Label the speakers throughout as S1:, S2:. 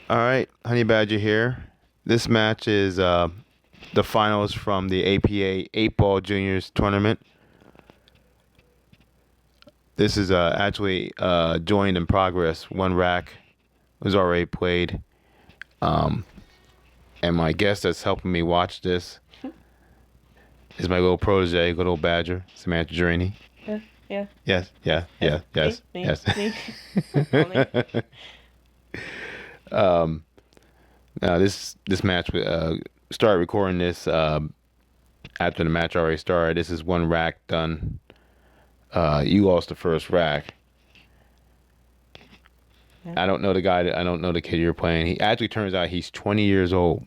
S1: All right, Honey Badger here. This match is the finals from the APA 8 Ball Juniors tournament. This is actually joined in progress. One rack was already played. Um, and my guest that's helping me watch this is my little protege, little badger, Samantha Gerini.
S2: Yeah, yeah.
S1: Yes, yeah, yeah, yes,
S2: Me,
S1: yes.
S2: me. Only.
S1: Now this match started recording this after the match already started. This is one rack done. You lost the first rack.
S2: Yeah.
S1: I don't know the guy. I don't know the kid you're playing. He actually turns out he's 20 years old.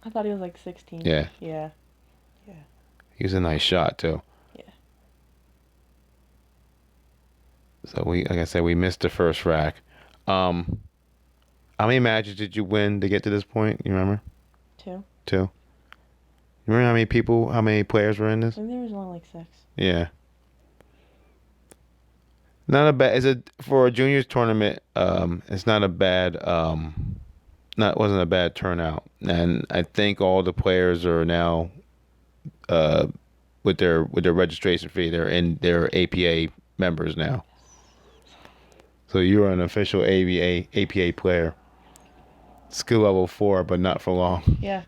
S2: I thought he was like 16.
S1: Yeah.
S2: Yeah.
S1: He was a nice shot too.
S2: Yeah.
S1: So like I said, we missed the first rack. How many matches did you win to get to this point? You remember?
S2: Two.
S1: Two. You remember how many players were in
S2: I
S1: this?
S2: think there was only like 6.
S1: Yeah. Not a bad. For a juniors tournament? It's not a bad. Wasn't a bad turnout, and I think all the players are now, with their registration fee, they're APA members now. So you're an official APA player. Skill level 4, but not for long.
S2: Yeah.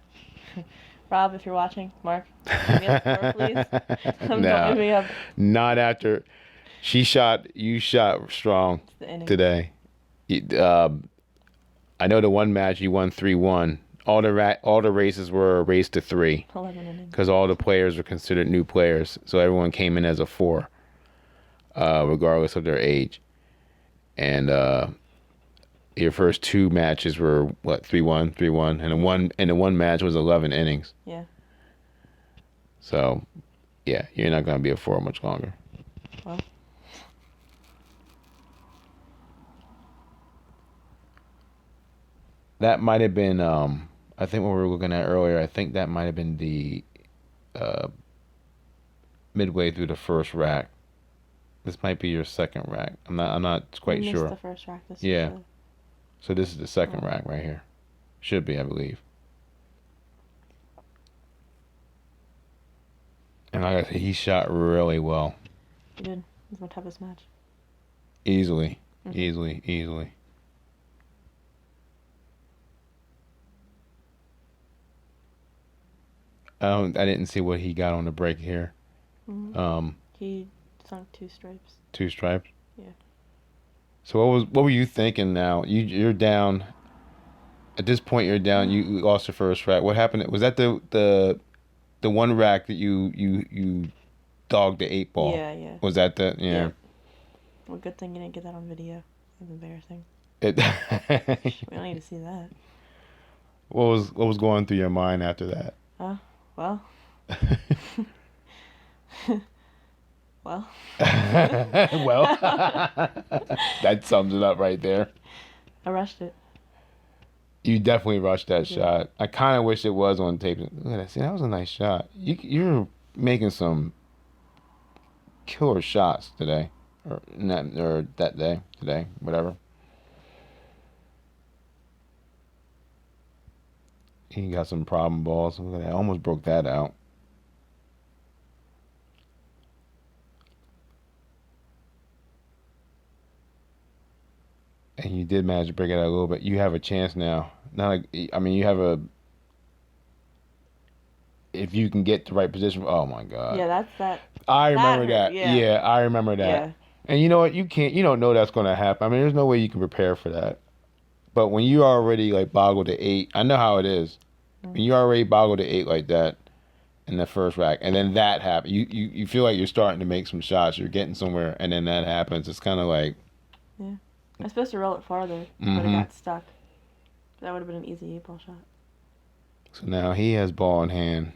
S2: Rob, if you're watching, Mark, give me a score, please. Don't
S1: Nah,
S2: leave me up.
S1: not after. You shot strong
S2: The innings.
S1: today. I know the one match you won 3-1. All the races were a race to 3
S2: 11 innings.
S1: because all the players were considered new players, so everyone came in as a 4, regardless of their age. And your first 2 matches were what, 3-1, 3-1, and the one match was 11 innings.
S2: Yeah.
S1: So, yeah, you're not gonna be a 4 much longer.
S2: Well.
S1: That might have been, I think what we were looking at earlier, I think that might have been the midway through the first rack. This might be your second rack. I'm not quite
S2: We
S1: sure.
S2: missed the first rack.
S1: Yeah. So this is the second
S2: Oh.
S1: rack right here. Should be, I believe. And like I said, he shot really well.
S2: He did. It was my toughest match.
S1: Easily.
S2: Mhm.
S1: Easily. I didn't see what he got on the break here.
S2: Mm-hmm. He sunk 2 stripes.
S1: 2 stripes.
S2: Yeah.
S1: So what were you thinking now? You're down. At this point, you're down. You lost your first rack. What happened? Was that the one rack that you dogged the 8 ball?
S2: Yeah.
S1: Was that the yeah?
S2: Well, good thing you didn't get that on video. It's embarrassing.
S1: It,
S2: We don't need to see that.
S1: what was going through your mind after that?
S2: Well. Well.
S1: Well, that sums it up right there.
S2: I rushed it.
S1: You definitely rushed that
S2: Yeah.
S1: shot. I kind of wish it was on tape. Look at that. See, that was a nice shot. You're making some killer shots today, or that day, today, whatever. He got some problem balls. Look at that. I almost broke that out. And you did manage to break it out a little bit. You have a chance now. Not like, I mean, you have a. If you can get the right position. Oh my God.
S2: Yeah, that's that.
S1: I remember
S2: hurt,
S1: that.
S2: yeah.
S1: Yeah, I remember that.
S2: Yeah.
S1: And you know what? You don't know that's going to happen. I mean, there's no way you can prepare for that. But when you already like boggled to 8, I know how it is. When you already boggled to 8 like that in the first rack, and then that happened, you feel like you're starting to make some shots, you're getting somewhere, and then that happens. It's kind of like.
S2: Yeah. I was supposed to roll it farther, but it got stuck. That would have been an easy 8-ball shot.
S1: So now he has ball in hand.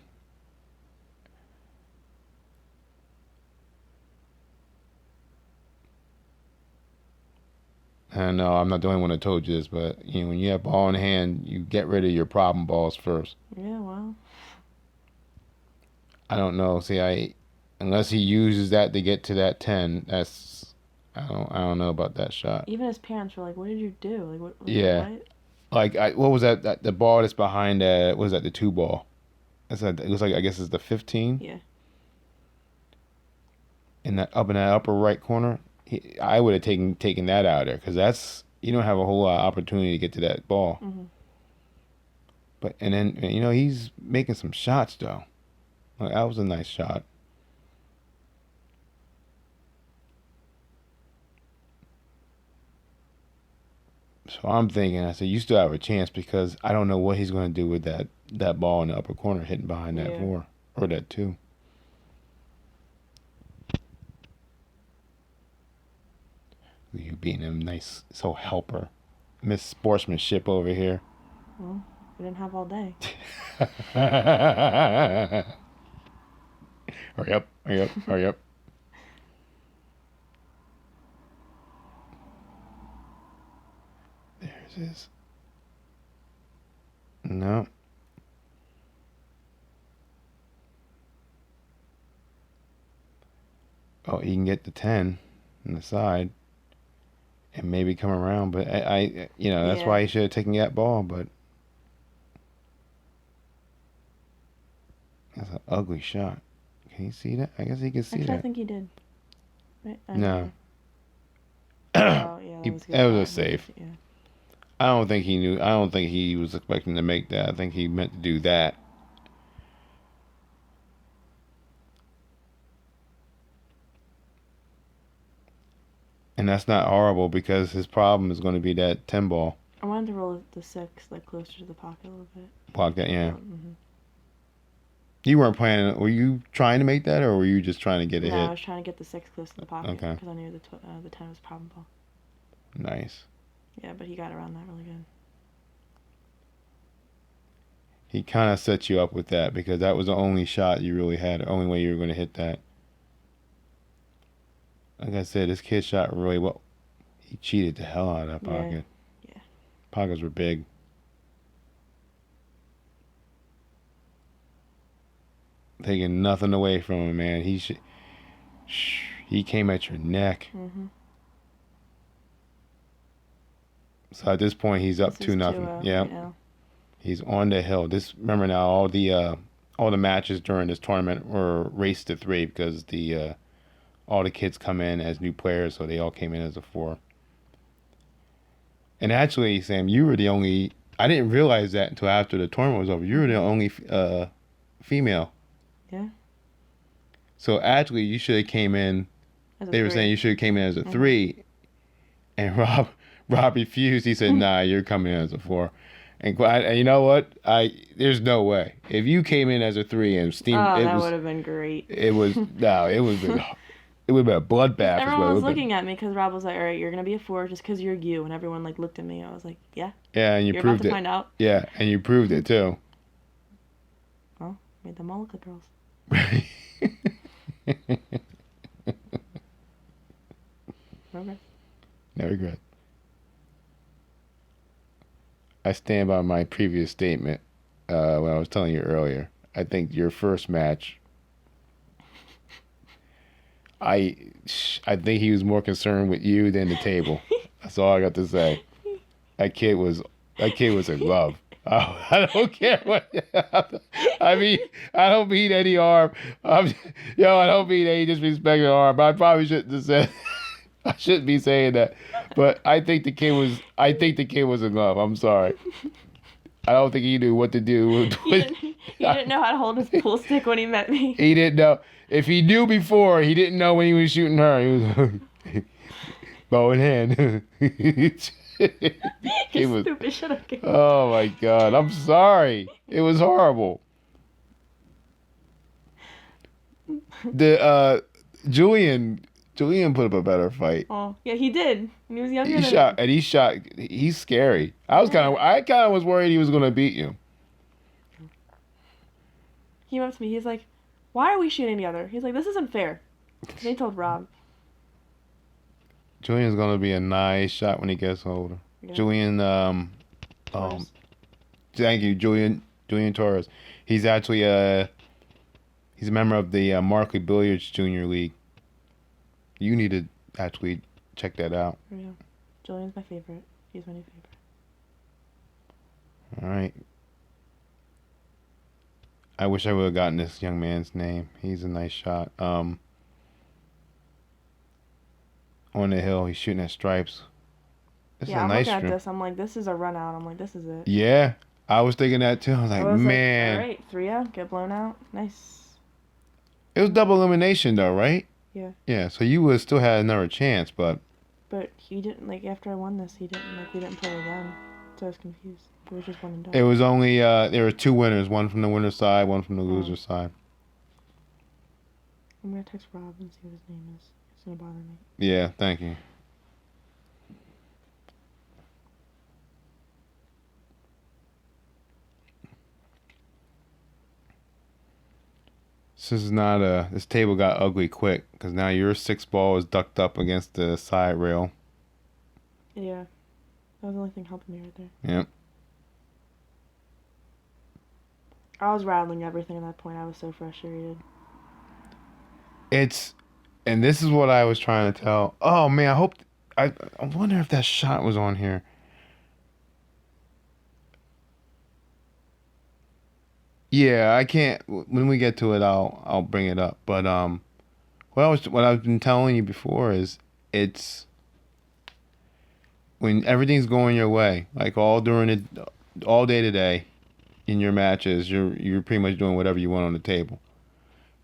S1: I know I'm not the only one that told you this, but when you have ball in hand, you get rid of your problem balls first.
S2: Yeah, well.
S1: I don't know. See, unless he uses that to get to that 10, I don't know about that shot.
S2: Even his parents were like, "What did you do? Like, what?"
S1: Yeah.
S2: What?
S1: Like, what was that? The ball that's behind that? What was that? The two ball. It looks like, I guess it's the 15.
S2: Yeah.
S1: In that upper right corner, I would have taken that out of there because that's you don't have a whole lot of opportunity to get to that ball.
S2: Mm-hmm.
S1: But and then he's making some shots though. Like, that was a nice shot. So I'm thinking, I said, you still have a chance because I don't know what he's going to do with that ball in the upper corner hitting behind that 4 or that 2. You being a nice helper, Miss Sportsmanship over here.
S2: Well, we didn't have all day.
S1: Hurry up! Hurry up! Hurry up! There's his. No. Oh, he can get the 10 on the side and maybe come around, but that's why he should have taken that ball, but that's an ugly shot. Can you see that? I guess he can see that.
S2: I think he did. Right?
S1: No.
S2: Oh, yeah,
S1: that was a save.
S2: Yeah.
S1: I don't think he knew. I don't think he was expecting to make that. I think he meant to do that. And that's not horrible because his problem is going to be that 10 ball.
S2: I wanted to roll the 6, like, closer to the pocket a little bit.
S1: Pocket, yeah.
S2: Mm-hmm.
S1: You weren't planning. Were you trying to make that, or were you just trying to get a hit?
S2: No, I was trying to get the 6 close to the pocket.
S1: Okay.
S2: Because I knew the 10 was problem ball.
S1: Nice.
S2: Yeah, but he got around that really good.
S1: He kind of set you up with that because that was the only shot you really had, the only way you were going to hit that. Like I said, this kid shot really well. He cheated the hell out of that pocket.
S2: Yeah.
S1: Pockets were big. Taking nothing away from him, man. He came at your neck.
S2: Mm-hmm.
S1: So at this point, he's up 2-0. Yeah. He's on the hill. Remember now, all the matches during this tournament were race to 3 because all the kids come in as new players, so they all came in as a 4. And actually, Sam, you were the only. I didn't realize that until after the tournament was over. You were the only female.
S2: Yeah.
S1: So actually, you should have came in. They were saying you should have came in as a 3, and Rob refused. He said, "Nah, you're coming in as a 4." And you know what? There's no way. If you came in as a 3 and steamed,
S2: that would have been great.
S1: It was no. It would have been a bloodbath.
S2: Everyone was looking at me because Rob was like, "All right, you're gonna be a 4 just because you're you," and everyone like looked at me. I was like, "Yeah."
S1: Yeah, and
S2: you're
S1: proved
S2: about to
S1: it.
S2: Find out.
S1: Yeah, and you proved it too.
S2: Well, made them all look like girls.
S1: Right.
S2: No regret.
S1: No regret. I stand by my previous statement when I was telling you earlier. I think your first match, I think he was more concerned with you than the table. That's all I got to say. That kid was in love. Oh, I don't care what. I mean, I don't mean any harm. I don't mean any disrespect or harm. I probably shouldn't have said. I shouldn't be saying that, but I think the kid was. I think the kid was in love. I'm sorry. I don't think he knew what to do.
S2: He didn't know how to hold his pool stick when he met me.
S1: He didn't know. If he knew before, he didn't know when he was shooting her. He was bow in hand.
S2: Stupid. Shut up.
S1: Oh my God! I'm sorry. It was horrible. Julian put up a better fight.
S2: Oh yeah, he did. He was younger.
S1: He shot. He's scary. I kind of was worried he was gonna beat you.
S2: He went up to me. He's like, "Why are we shooting together?" He's like, "This isn't fair." They told Rob.
S1: Julian's gonna be a nice shot when he gets older. Yeah. Julian, thank you, Julian Torres. He's actually he's a member of the Markley Billiards Junior League. You need to actually check that out.
S2: Yeah, Julian's my favorite. He's my new favorite.
S1: All right. I wish I would have gotten this young man's name. He's a nice shot. On the hill, he's shooting at stripes. This is
S2: Yeah,
S1: a
S2: I'm
S1: nice
S2: looking at
S1: string.
S2: this. I'm like, this is a run out. I'm like, this is it.
S1: Yeah, I was thinking that too. I was
S2: I
S1: like,
S2: was like, all
S1: man,
S2: right, 3-0, get blown out. Nice.
S1: it was double elimination though, right?
S2: Yeah.
S1: Yeah, so you would still had another chance, but
S2: But he didn't, like, after I won this, he didn't, like, we didn't play again. So I was confused. It was just one and done.
S1: it was only there were two winners, one from the winner's side, one from the loser's side.
S2: I'm gonna text Rob and see what his name is. It's gonna bother me.
S1: Yeah, thank you. This is not a. This table got ugly quick because now your 6 ball is ducked up against the side rail.
S2: Yeah. That was the only thing helping me right there.
S1: Yep.
S2: I was rattling everything at that point. I was so frustrated.
S1: And this is what I was trying to tell. Oh man, I wonder if that shot was on here. Yeah, I can't. When we get to it, I'll bring it up. But what I've been telling you before is it's when everything's going your way, like all day today, in your matches, you're pretty much doing whatever you want on the table.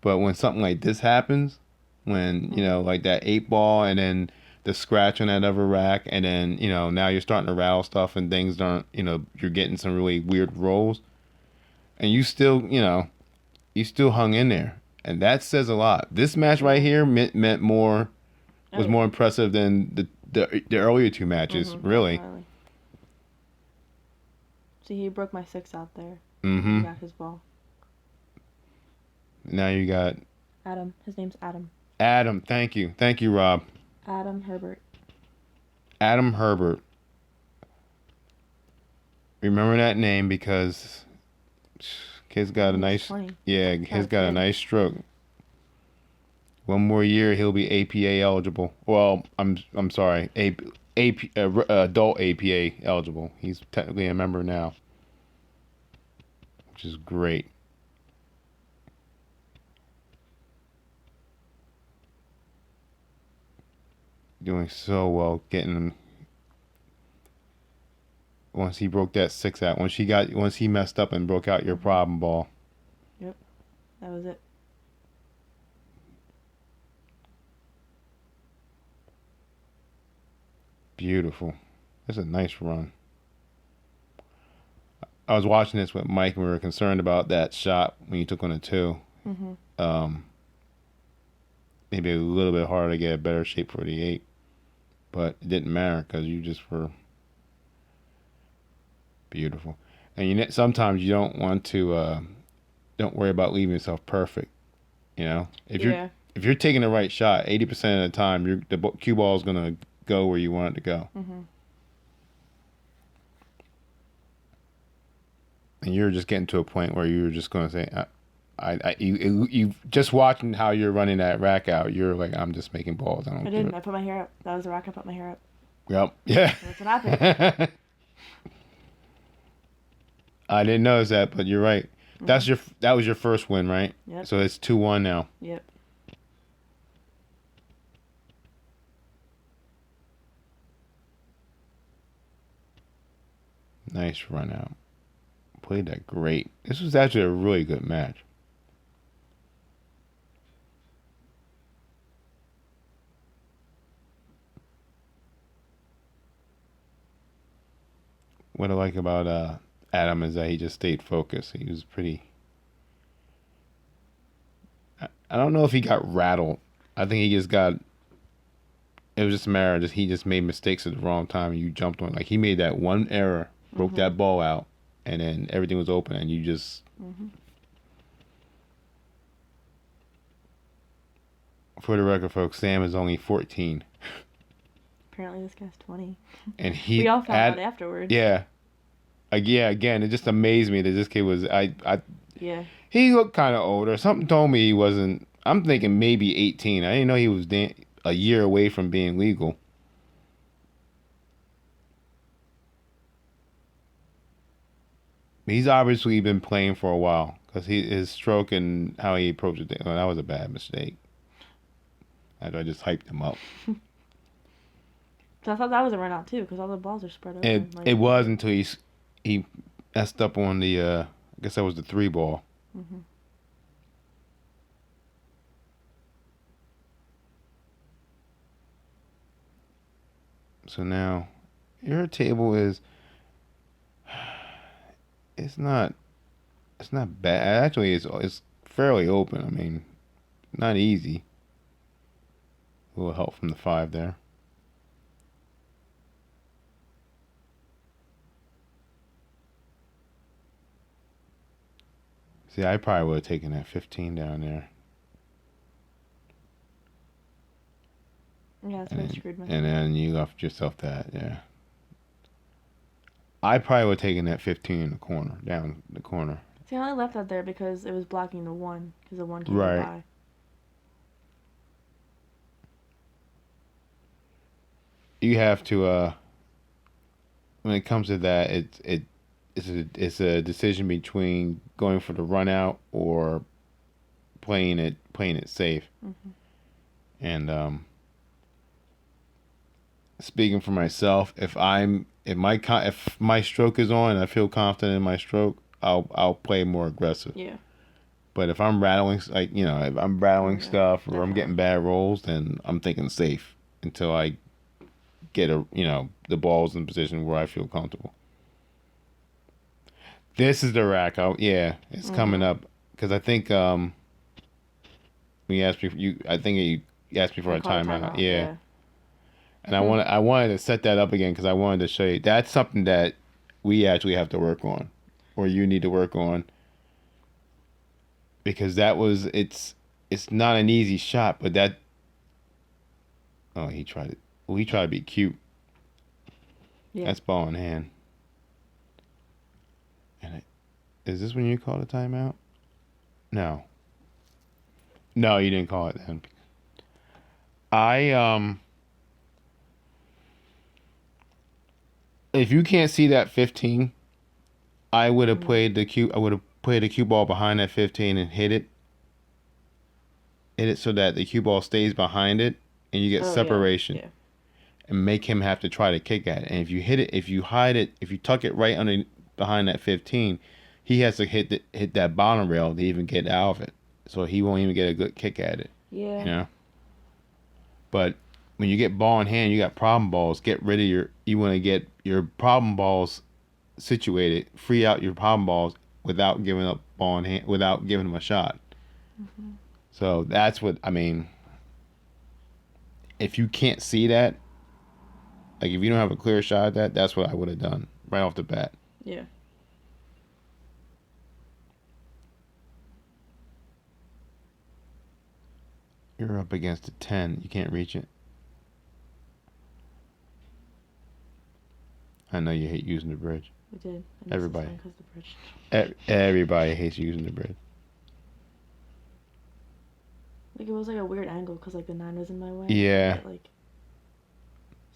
S1: But when something like this happens, when like that 8 ball and then the scratch on that other rack, and then now you're starting to rattle stuff and things don't, you're getting some really weird rolls, and you still hung in there, and that says a lot. This match right here meant more, was more impressive than the earlier two matches, really.
S2: Definitely. See, he broke my 6 out there.
S1: Mm-hmm.
S2: He got his ball.
S1: Now you got
S2: Adam. His name's Adam.
S1: Adam. Thank you, Rob.
S2: Adam Herbert.
S1: Adam Herbert. Remember that name because kid's got a nice
S2: 20.
S1: he's got a nice stroke. One more year he'll be APA eligible. Well, I'm sorry, adult APA eligible. He's technically a member now, which is great. Doing so well, getting him. Once he broke that 6 out, once he messed up and broke out your problem ball.
S2: Yep, that was it.
S1: Beautiful. That's a nice run. I was watching this with Mike and we were concerned about that shot when you took on a 2. Maybe a little bit harder to get a better shape for the 8. But it didn't matter because you just were beautiful. And sometimes you don't want to, don't worry about leaving yourself perfect. If you're taking the right shot, 80% of the time, the cue ball is gonna go where you want it to go. And you're just getting to a point where you're just gonna say, you just watching how you're running that rack out. You're like, I'm just making balls. I
S2: didn't. I put my hair up. That was the rack. I put my hair up.
S1: Yep. Yeah.
S2: That's what happened.
S1: I didn't notice that, but you're right. That was your first win, right?
S2: Yep.
S1: So it's 2-1 now.
S2: Yep.
S1: Nice run out. Played that great. This was actually a really good match. What I like about Adam is that he just stayed focused. He was pretty. I don't know if he got rattled. I think he just got. It was just a matter of he just made mistakes at the wrong time and you jumped on. Like he made that one error, broke that ball out, and then everything was open and you just. For the record, folks, Sam is only 14.
S2: Apparently this guy's 20.
S1: And he.
S2: We all found out afterwards.
S1: Yeah. Yeah, again, it just amazed me that this kid was.
S2: Yeah.
S1: He looked kind of older. Something told me he wasn't. I'm thinking maybe 18. I didn't know he was a year away from being legal. He's obviously been playing for a while because his stroke and how he approached it. Well, that was a bad mistake. I just hyped him up.
S2: So I thought that was a run out too, because all the balls are spread open.
S1: It was until he messed up on the I guess that was the 3 ball.
S2: Mm-hmm.
S1: So now your table is it's not bad. Actually, it's fairly open. I mean, not easy. A little help from the 5 there. See, I probably would have taken that 15 down there.
S2: Yeah, that's what screwed myself.
S1: And then you left yourself that, yeah. I probably would have taken that 15 in the corner, down the corner.
S2: See, I only left that there because it was blocking the 1, because the 1 can't
S1: Right.
S2: go by.
S1: You have to, when it comes to that, it's a decision between going for the run out or playing it safe.
S2: Mm-hmm.
S1: And speaking for myself, if my stroke is on and I feel confident in my stroke, I'll play more aggressive.
S2: Yeah.
S1: But if I'm rattling, if I'm rattling stuff or I'm
S2: definitely.
S1: getting bad rolls, then I'm thinking safe until I get the balls in position where I feel comfortable. This is the rack. It's coming up because I think we asked me. I think you asked me for a timeout. Yeah. And I wanted to set that up again because I wanted to show you that's something that we actually have to work on, or you need to work on, because it's not an easy shot, but he tried it. Well, he tried to be cute.
S2: Yeah.
S1: That's ball in hand. And is this when you called a timeout? No. No, you didn't call it then. If you can't see that 15, I would have played the cue. I would have played the cue ball behind that 15 and hit it. Hit it so that the cue ball stays behind it, and you get separation.
S2: Yeah.
S1: And make him have to try to kick at it. And if you hit it, if you hide it, if you tuck it right under behind that 15, he has to hit that bottom rail to even get out of it. So he won't even get a good kick at it.
S2: Yeah.
S1: You know. But when you get ball in hand, you got problem balls. Get rid of you want to get your problem balls situated. Free out your problem balls without giving up ball in hand, without giving them a shot.
S2: Mm-hmm.
S1: So that's what I mean. If you can't see that, like if you don't have a clear shot at that's what I would have done right off the bat.
S2: Yeah.
S1: You're up against a 10. You can't reach it. I know you hate using the bridge.
S2: We did.
S1: Everybody.
S2: Because the bridge.
S1: Everybody hates using the bridge.
S2: Like it was like a weird angle because like the 9 was in my way.
S1: Yeah.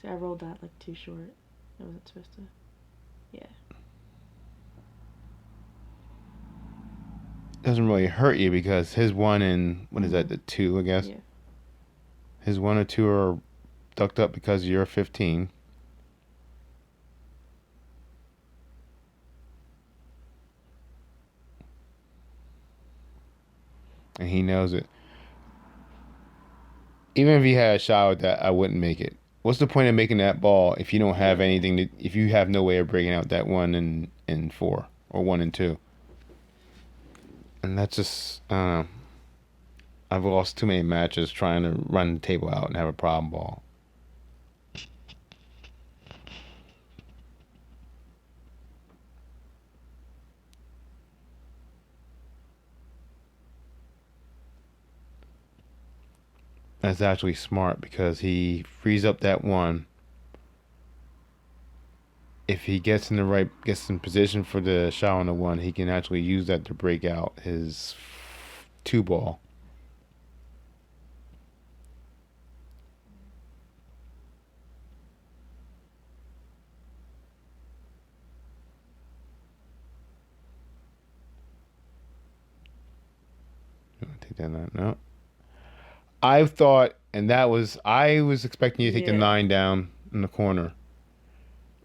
S2: See, I rolled that like too short. It wasn't supposed to. Yeah.
S1: Doesn't really hurt you because his 1 and what is that, the 2, I guess.
S2: Yeah.
S1: His 1 or 2 are ducked up because you're 15. And he knows it. Even if he had a shot with that, I wouldn't make it. What's the point of making that ball if you don't have anything if you have no way of breaking out that 1 and 4 or 1 and 2? And that's just I don't know. I've lost too many matches trying to run the table out and have a problem ball. That's actually smart because he frees up that 1. If he gets in position for the shot on the 1, he can actually use that to break out his 2 ball. he did not. No. I thought, and I was expecting you to take the
S2: Yeah.
S1: 9 down in the corner.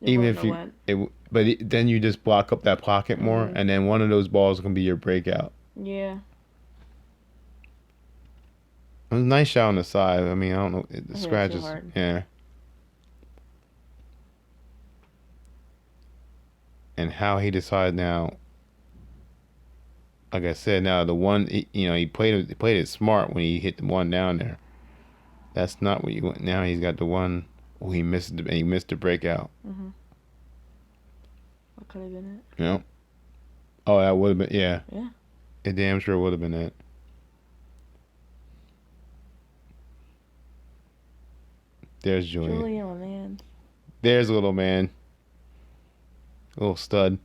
S2: It
S1: Even
S2: wouldn't
S1: if
S2: have
S1: you,
S2: went.
S1: then you just block up that pocket more, and then one of those balls can be your breakout.
S2: Yeah.
S1: It was a nice shot on the side. I mean, I don't know. The
S2: I hit it too
S1: scratches.
S2: hard.
S1: Yeah. And how he decided now, like I said, now the one, he played it smart when he hit the one down there. That's not what you want. Now he's got the one. Oh, he missed the breakout.
S2: Mhm. What could have been it?
S1: Yeah. Oh, that would have been, yeah.
S2: Yeah.
S1: It damn sure would have been it. There's Julian.
S2: Julian, my man.
S1: There's a little man. Little stud.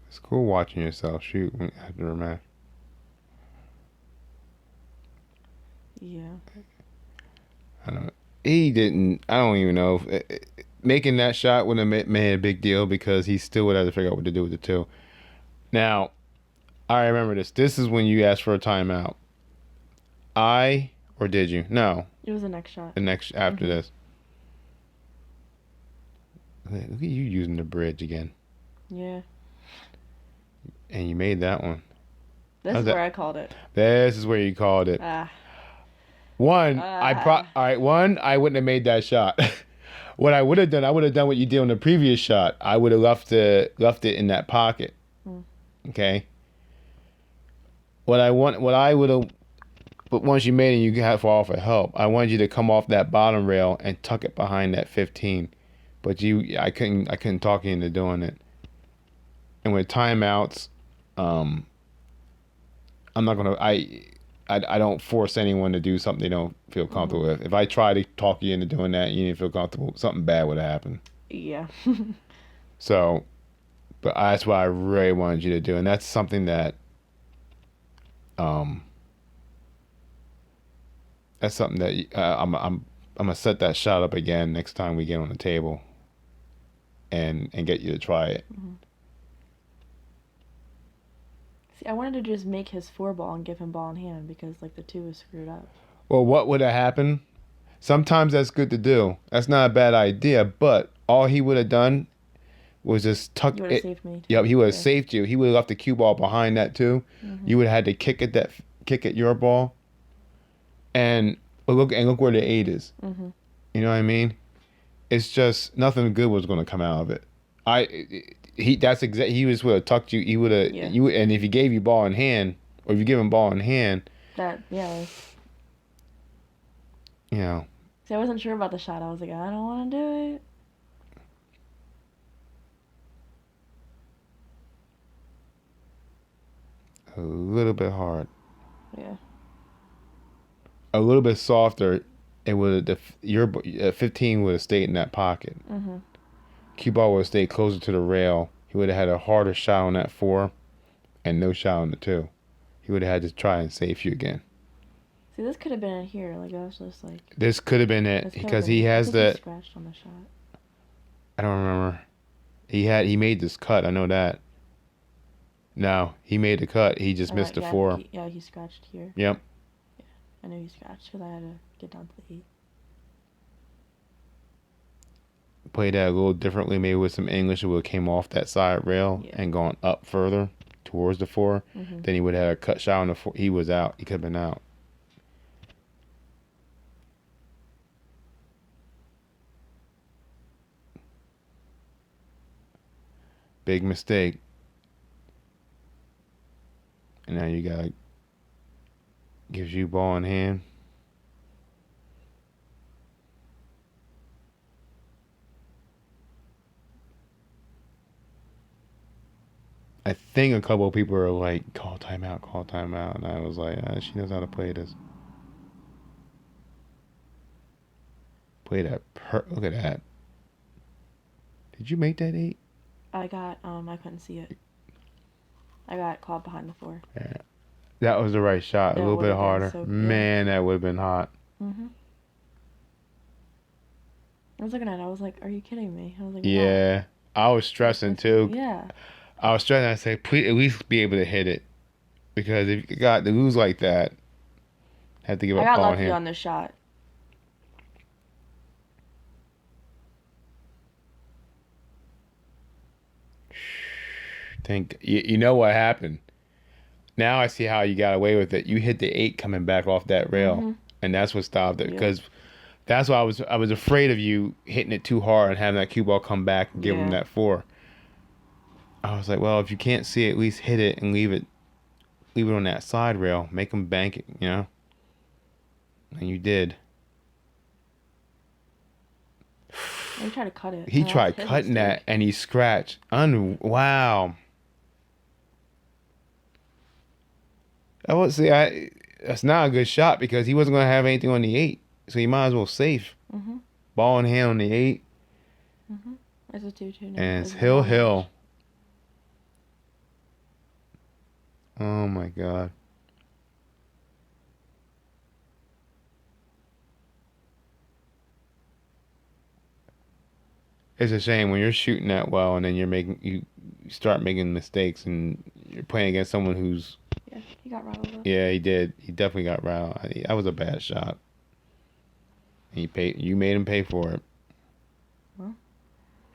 S1: It's cool watching yourself shoot after a match.
S2: Yeah.
S1: I don't. He didn't. I don't even know if making that shot would have made a big deal because he still would have to figure out what to do with the 2. Now, I remember this. This is when you asked for a timeout. Or did you? No.
S2: It was the next shot.
S1: The next after this. Look at you using the bridge again.
S2: Yeah.
S1: And you made that one.
S2: This is where I called it.
S1: This is where you called it. One, I wouldn't have made that shot. What I would have done what you did on the previous shot. I would have left it in that pocket. Okay. But once you made it, you have to fall for help. I wanted you to come off that bottom rail and tuck it behind that 15. But I couldn't talk you into doing it. And with timeouts, I'm not gonna. I don't force anyone to do something they don't feel comfortable with. If I try to talk you into doing that, you didn't feel comfortable, something bad would happen.
S2: Yeah.
S1: So, but that's what I really wanted you to do, and that's something that, I'm gonna set that shot up again next time we get on the table, and get you to try it.
S2: Mm-hmm. See, I wanted to just make his 4 ball and give him ball in hand because like the 2 was screwed up.
S1: Well, what would have happened? Sometimes that's good to do. That's not a bad idea, but all he would have done was just tuck
S2: You would have saved me.
S1: Yep, he would have saved you. He would have left the cue ball behind that too. Mm-hmm. You would have had to kick at your ball, and look where the 8 is. Mm-hmm. You know what I mean? It's just nothing good was going to come out of it. He was would have tucked you. He would have and if he gave you ball in hand, or if you give him ball in hand, you know.
S2: See, I wasn't sure about the shot. I was like, I don't want to do it.
S1: A little bit hard.
S2: Yeah.
S1: A little bit softer. It would your 15 would have stayed in that pocket. Mm-hmm. Cue ball would have stayed closer to the rail. He would have had a harder shot on that 4, and no shot on the 2. He would have had to try and save you again.
S2: See, this could have been in here. Like I was just like.
S1: This could have been it because he has that.
S2: Scratched on the shot.
S1: I don't remember. He made this cut. I know that. No, he made the cut. He just missed the 4.
S2: He scratched here.
S1: Yep.
S2: Yeah, I knew he scratched because I had to get down to the 8.
S1: Played that a little differently, maybe with some English. It would have came off that side rail and gone up further towards the 4. Mm-hmm. Then he would have had a cut shot on the 4. He was out. He could have been out. Big mistake. And now you got gives you ball in hand. I think a couple of people are like, call timeout. And I was like, she knows how to play this. Play that. Look at that. Did you make that 8?
S2: I couldn't see it. I got caught behind the 4.
S1: Yeah. That was the right shot. A little bit harder. Man, that would have been hot.
S2: Mm-hmm. I was looking at it. I was like, are you kidding me? I was like,
S1: Yeah. I was stressing too.
S2: Yeah.
S1: I was stressing. I said, please at least be able to hit it. Because if you got to lose like that, have to give
S2: I
S1: up
S2: got
S1: on
S2: lucky
S1: him.
S2: on this shot.
S1: You know what happened? Now I see how you got away with it. You hit the 8 coming back off that rail, and that's what stopped it.
S2: Yep.
S1: Because that's why I was afraid of you hitting it too hard and having that cue ball come back and give him that 4. I was like, well, if you can't see it, at least hit it and leave it on that side rail. Make him bank it, you know. And you did.
S2: He tried to cut it.
S1: He tried cutting that, and he scratched. Wow. I would say that's not a good shot because he wasn't going to have anything on the 8, so you might as well safe. Ball in hand on the 8.
S2: It's a 2-2 now.
S1: And it's Hill. Oh my God. It's a shame when you're shooting that well and then you start making mistakes and you're playing against someone who's.
S2: Yeah, he got rattled up.
S1: Yeah, he did. He definitely got rattled. That was a bad shot. You made him pay for it.
S2: Well,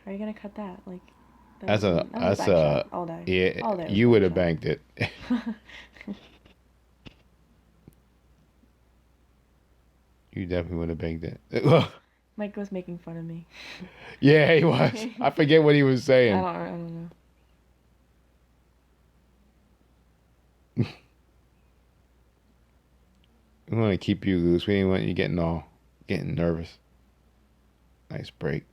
S2: how are you gonna cut that? Like,
S1: That's a
S2: shot all day.
S1: Yeah,
S2: all day
S1: you would have banked it. You definitely would have banked it.
S2: Mike was making fun of me.
S1: Yeah, he was. I forget what he was saying.
S2: I don't know.
S1: We want to keep you loose. We didn't want you getting nervous. Nice break.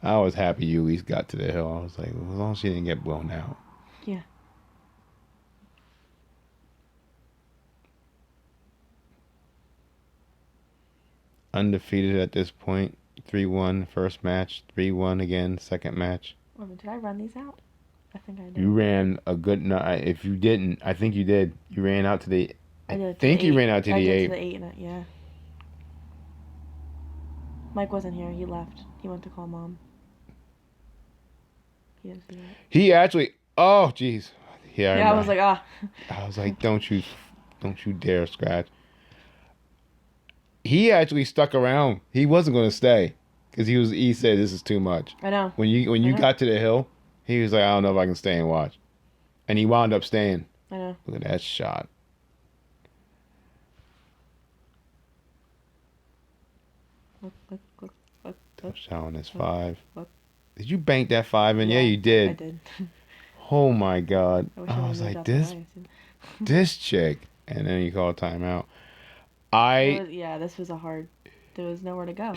S1: I was happy you at least got to the hill. I was like, well, as long as she didn't get blown out.
S2: Yeah.
S1: Undefeated at this point. 3-1 first match. 3-1 again second match.
S2: Oh, did I run these out? I think I did.
S1: You ran a good. No, if you didn't, I think you did. You ran out to the.
S2: I did.
S1: think you ran out to the 8.
S2: I did to the 8 in it. Yeah. Mike wasn't here. He left. He went to call mom. He didn't see that.
S1: He actually. Oh, jeez.
S2: Yeah, I was like, ah.
S1: I was like, don't you dare scratch. He actually stuck around. He wasn't going to stay because he said this is too much.
S2: I know.
S1: When you got to the hill, he was like, I don't know if I can stay and watch. And he wound up staying.
S2: I know.
S1: Look at that shot.
S2: Look.
S1: Shot on this 5.
S2: Look.
S1: Did you bank that 5 in? Yeah, you did.
S2: I did.
S1: Oh my God.
S2: I
S1: was like, this chick. And then you call timeout.
S2: This was a hard. There was nowhere to go.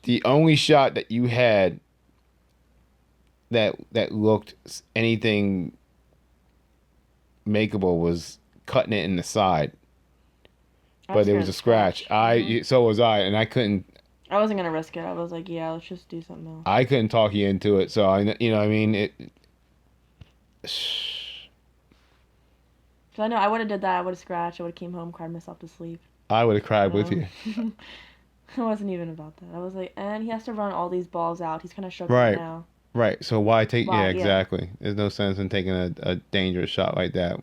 S1: The only shot that you had that looked anything makeable was cutting it in the side. But there was a scratch. So was I, and I couldn't.
S2: I wasn't gonna risk it. I was like, yeah, let's just do something else.
S1: I couldn't talk you into it, so I mean it.
S2: So I know I would have did that. I would have scratched. I would have came home, cried myself to sleep.
S1: I would have cried with you.
S2: It wasn't even about that. I was like, and he has to run all these balls out. He's kind of struggling now.
S1: Right. So why take? Yeah, exactly. There's no sense in taking a dangerous shot like that.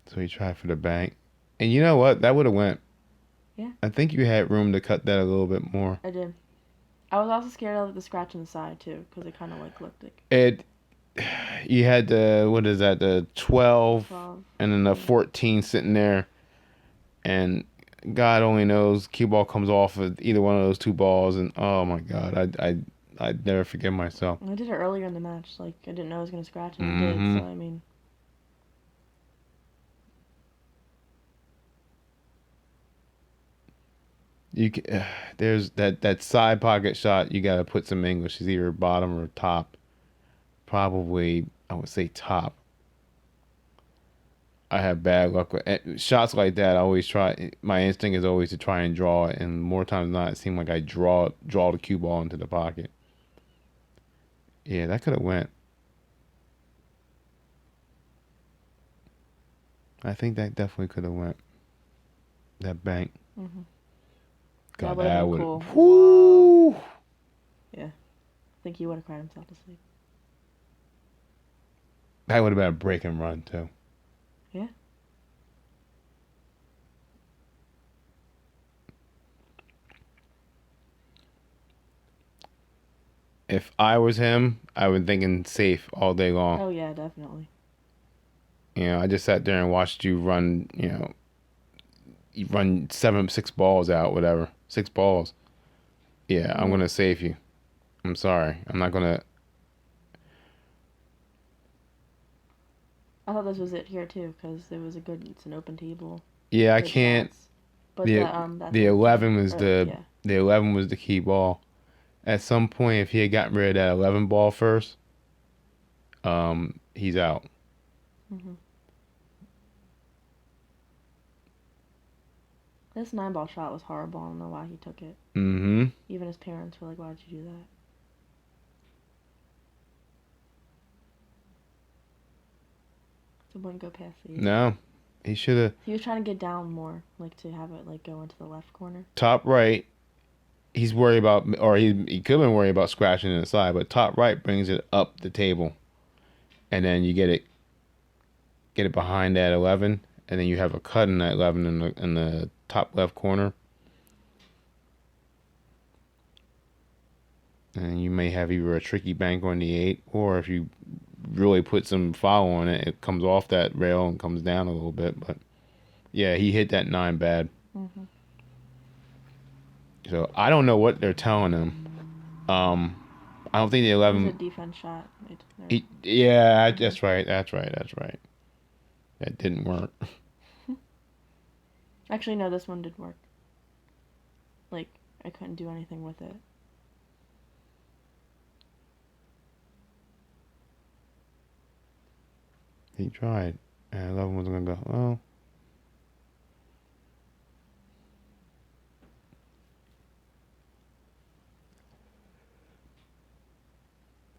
S1: So he tried for the bank, and you know what? That would have went.
S2: Yeah.
S1: I think you had room to cut that a little bit more.
S2: I did. I was also scared of the scratch on the side too, because it kind of like looked like.
S1: You had the 12, and then the 14 sitting there, and God only knows cue ball comes off of either one of those 2 balls, and oh my God, I'd never forgive myself.
S2: I did it earlier in the match, like I didn't know I was gonna scratch, and I did. So I mean.
S1: There's that side pocket shot. You got to put some English. It's either bottom or top. Probably, I would say top. I have bad luck with shots like that. I always try. My instinct is always to try and draw it, and more times than not, it seems like I draw the cue ball into the pocket. Yeah, that could have went. I think that definitely could have went. That bank.
S2: Mm-hmm.
S1: God,
S2: That would have been
S1: would.
S2: cool.
S1: Whoo!
S2: Yeah. I think he would have cried himself to sleep.
S1: That would have been a break and run too.
S2: Yeah.
S1: If I was him, I would thinking safe all day long.
S2: Oh yeah, definitely.
S1: You know, I just sat there and watched you run. You know, you run 6 balls out, whatever, 6 balls. Yeah, I'm gonna save you. I'm sorry, I'm not gonna.
S2: I thought this was it here too, because it's an open table.
S1: Yeah, I
S2: Good
S1: can't.
S2: shots. But
S1: The 11 was
S2: yeah.
S1: the 11 was the key ball. At some point, if he had gotten rid of that 11 ball first, he's out.
S2: Mm-hmm. This 9-ball shot was horrible. I don't know why he took it.
S1: Mm-hmm.
S2: Even his parents were like, "Why'd you do that?" It wouldn't go past the 8.
S1: No, he should have.
S2: He was trying to get down more, like to have it like go into the left corner.
S1: Top right, he's worried about, or he could have been worried about scratching it inside, but top right brings it up the table, and then you get it behind that 11, and then you have a cut in that 11 in the top left corner, and you may have either a tricky bank on the 8, or if you really put some foul on it, it comes off that rail and comes down a little bit. But yeah, he hit that 9 bad.
S2: Mm-hmm.
S1: So I don't know what they're telling him. I don't think the 11.
S2: It was a defense shot.
S1: Yeah, that's right. That didn't work.
S2: Actually, no, this one did work. Like, I couldn't do anything with it.
S1: He tried, and 11 was gonna go. Oh.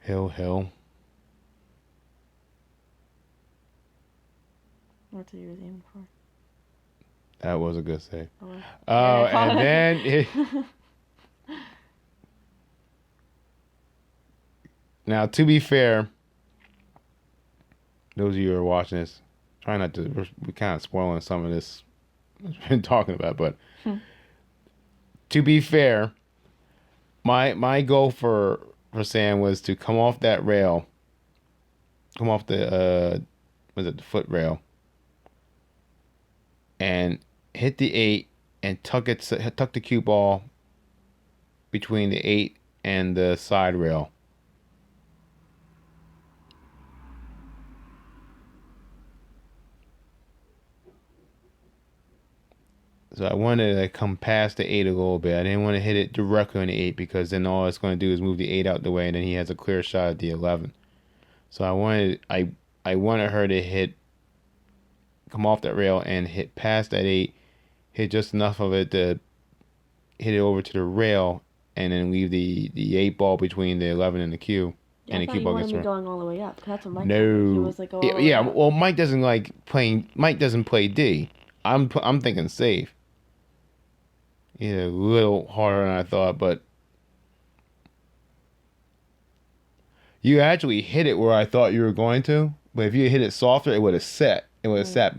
S1: Hill.
S2: That's what he was aiming for.
S1: That was a good save.
S2: Oh,
S1: and then now to be fair, those of you who are watching this, try not to. We're kind of spoiling some of this we've been talking about, but to be fair, my goal for Sam was to come off that rail, come off the was it the foot rail, and hit the 8 and tuck the cue ball between the 8 and the side rail. So I wanted to come past the 8 a little bit. I didn't want to hit it directly on the 8 because then all it's going to do is move the 8 out the way, and then he has a clear shot at the 11. So I wanted her to come off that rail and hit past that 8, hit just enough of it to hit it over to the rail, and then leave the 8 ball between the 11 and the cue.
S2: Yeah,
S1: and
S2: I
S1: the
S2: thought
S1: cue
S2: you
S1: ball
S2: wanted
S1: gets
S2: me
S1: around.
S2: going all the way up. That's what Mike
S1: No.
S2: told me. He was like, go all the way
S1: Yeah,
S2: up.
S1: well, Mike doesn't like playing. Mike doesn't play D. I'm thinking safe. Yeah, a little harder than I thought, but you actually hit it where I thought you were going to. But if you hit it softer, it would have set. It would have sat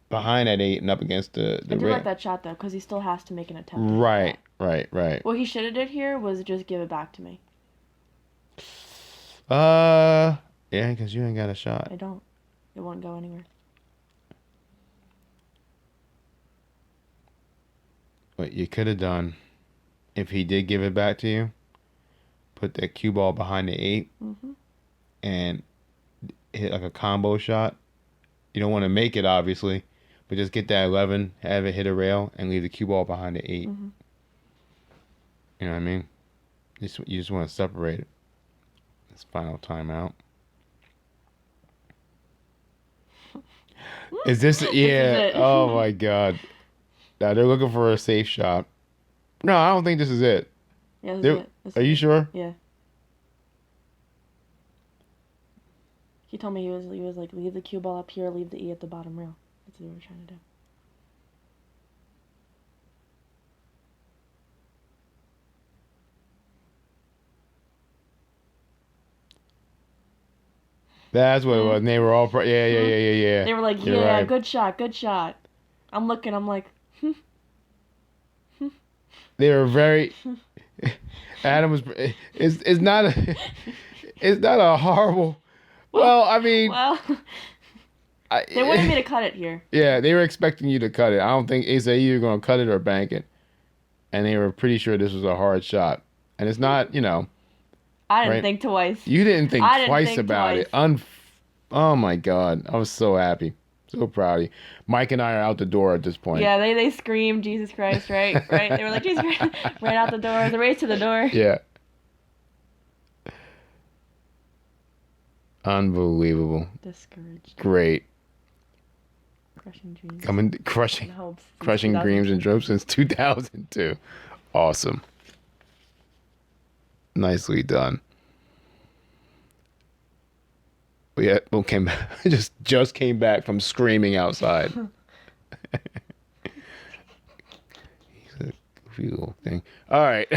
S1: behind that 8 and up against the
S2: I do
S1: rail.
S2: like that shot though, because he still has to make an attempt.
S1: Right.
S2: What he should have did here was just give it back to me.
S1: Yeah, because you ain't got a shot.
S2: I don't. It won't go anywhere.
S1: What you could have done, if he did give it back to you, put that cue ball behind the 8 and hit like a combo shot. You don't want to make it, obviously, but just get that 11, have it hit a rail, and leave the cue ball behind the 8.
S2: Mm-hmm.
S1: You know what I mean? You just want to separate it. It's final timeout. Is this? Yeah.
S2: it.
S1: Oh my God. Now they're looking for a safe shot. No, I don't think this is it.
S2: Yeah, this is
S1: They-
S2: it. This
S1: Are
S2: is
S1: you
S2: it.
S1: sure?
S2: Yeah. He told me he was like, leave the cue ball up here, leave the E at the bottom rail. That's what we were trying to do.
S1: That's what it was. And they were all. Yeah.
S2: They were like,
S1: You're
S2: yeah,
S1: right.
S2: good shot, good shot. I'm looking, I'm like,
S1: They were very. Adam was. It's not a. It's not a horrible. Well, I mean,
S2: well, they wanted me to cut it here.
S1: Yeah, they were expecting you to cut it. I don't think they say you were going to cut it or bank it, and they were pretty sure this was a hard shot. And it's not,
S2: I didn't
S1: right?
S2: think twice.
S1: You didn't think
S2: I didn't
S1: twice
S2: think
S1: about it. Oh my God, I was so happy, so proud of you. Mike and I are out the door at this point.
S2: Yeah, they screamed, Jesus Christ, right? Right? They were like, Jesus Christ, ran out the door. It was a race to the door.
S1: Yeah. Unbelievable.
S2: Discouraged.
S1: Great.
S2: Crushing dreams.
S1: Crushing
S2: And hopes. since
S1: dreams and
S2: 2002.
S1: dreams since 2002. Awesome. Nicely done. Will came back, just came back from screaming outside. He's a goofy little thing. All right.